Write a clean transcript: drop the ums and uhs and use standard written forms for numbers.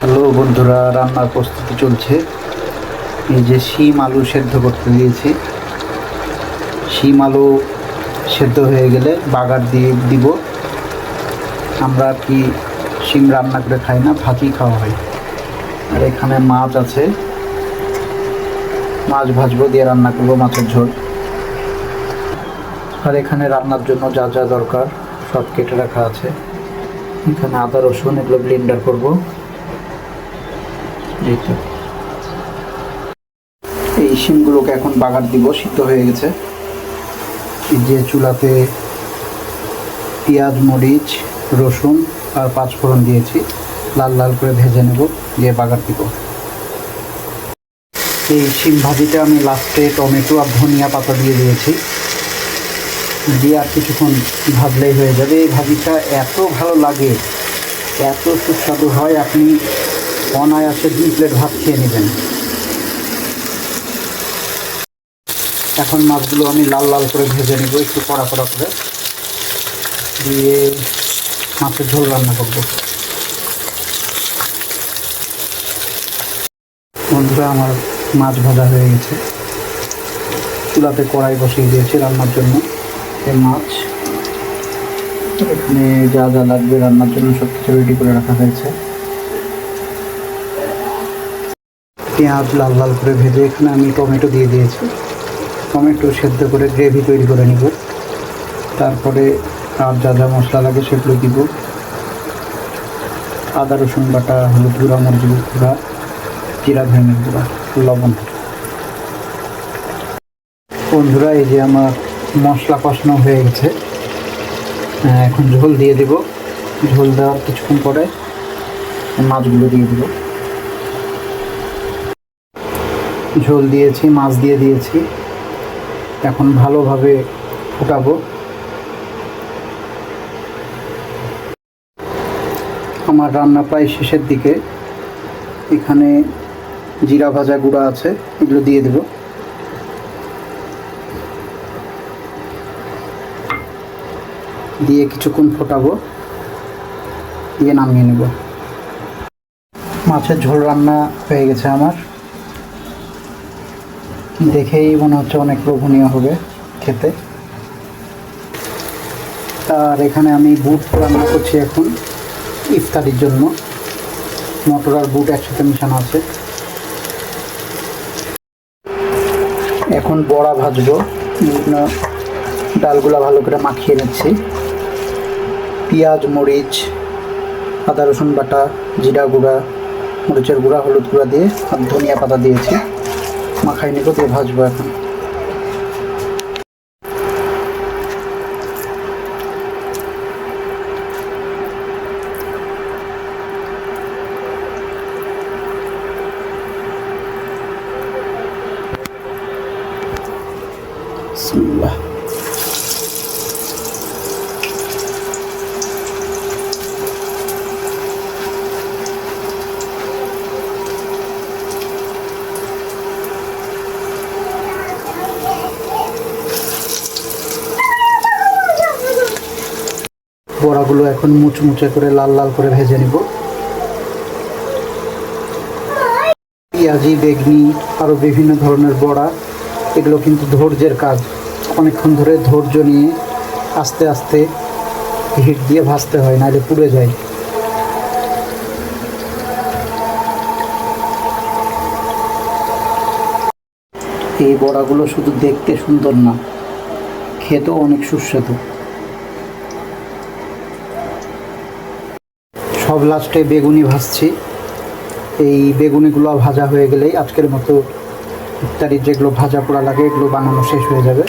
Hello বন্ধুরা, রান্নার প্রস্তুতি চলছে। এই যে শিম আলু সেদ্ধ করতে দিয়েছি। শিম আলু সেদ্ধ হয়ে গেলে বাগার দিয়ে দিব। আমরা কি শিম রান্না করে খাই না, ভাজি খাওয়া হয়। আর এখানে মাছ আছে, মাছ ভাজবো, দিয়ে রান্না করবো মাছের ঝোল। আর এখানে রান্নার জন্য যা যা দরকার সব কেটে রাখা আছে। এখানে আদা রসুন এগুলো ব্লেন্ডার করবো। এই শিমগুলোকে এখন বাগার দিব, সিদ্ধ হয়ে গেছে। এই যে চুলাতে পেঁয়াজ, মরিচ, রসুন আর পাঁচফোড়ন দিয়েছি, লাল লাল করে ভেজে নেব, দিয়ে বাগার দিব। এই শিম ভাজিটা আমি লাস্টে টমেটো আর ধনিয়া পাতা দিয়ে দিয়েছি, দিয়ে আর কিছুক্ষণ ভাজলেই হয়ে যাবে। এই ভাজিটা এত ভালো লাগে, এত সুস্বাদু হয়, আপনি অনায়াসে 2 প্লেট ভাত খেয়ে নেবেন। এখন মাছগুলো আমি লাল লাল করে ভেজে নেব, একটু কড়া কড়া করে, দিয়ে মাছের ঝোল রান্না করব। বন্ধুরা, আমার মাছ ভাজা হয়ে গেছে। চুলাতে কড়াই বসিয়ে দিয়েছি রান্নার জন্য। এই মাছ, এখানে যা যা লাগবে রান্নার জন্য সব কিছু রেডি করে রাখা হয়েছে। পেঁয়াজ লাল লাল করে ভেজে এখানে আমি টমেটো দিয়ে দিয়েছি। টমেটো সেদ্ধ করে গ্রেভি তৈরি করে নিব। তারপরে আর যা যা মশলা লাগে সেগুলো দিব। আদা রসুন বাটা, হলুদ গুঁড়া, মরিচ গুঁড়া, জিরা ধনিয়া গুঁড়া, লবণ। বন্ধুরা, এই যে আমার মশলা কষানো হয়ে গেছে। এখন ঝোল দিয়ে দেব। ঝোল দেওয়ার কিছুক্ষণ পরে মাছগুলো দিয়ে দেব। ঝোল দিয়েছি, মাছ দিয়ে দিয়েছি, এখন ভালোভাবে ফুটাবো। আমার রান্না প্রায় শেষের দিকে। এখানে জিরা ভাজা গুঁড়া আছে, এগুলো দিয়ে দেব। দিয়ে কিছুক্ষণ ফোটাবো, দিয়ে নামিয়ে নেব। মাছের ঝোল রান্না হয়ে গেছে আমার। দেখেই মনে হচ্ছে অনেক লোভনীয় হবে খেতে। আর এখানে আমি বুট রান্না করছি এখন ইফতারির জন্য। মটর আর বুট একসাথে মিশানো আছে। এখন বড়া ভাজবো। ডালগুলা ভালো করে মাখিয়ে নিচ্ছি। পেঁয়াজ, মরিচ, আদা রসুন বাটা, জিরা গুঁড়া, মরিচের গুঁড়া, হলুদ গুঁড়া দিয়ে আর ধনিয়া পাতা দিয়েছি, মাখাই নেব, দিয়ে ভাজবো এখন। বিসমিল্লাহ। বড়াগুলো এখন মুচমুচে করে লাল লাল করে ভেজে নিব। পেঁয়াজি, বেগনি, আরও বিভিন্ন ধরনের বড়া, এগুলো কিন্তু ধৈর্যের কাজ। অনেকক্ষণ ধরে ধৈর্য নিয়ে আস্তে আস্তে হিট দিয়ে ভাজতে হয়, নাহলে পুড়ে যায়। এই বড়াগুলো শুধু দেখতে সুন্দর না, খেতেও অনেক সুস্বাদু। সব লাস্টে বেগুনি ভাজছি। এই বেগুনিগুলো ভাজা হয়ে গেলেই আজকের মতো ইফতারির যেগুলো ভাজা পোড়া লাগে এগুলো বানানো শেষ হয়ে যাবে।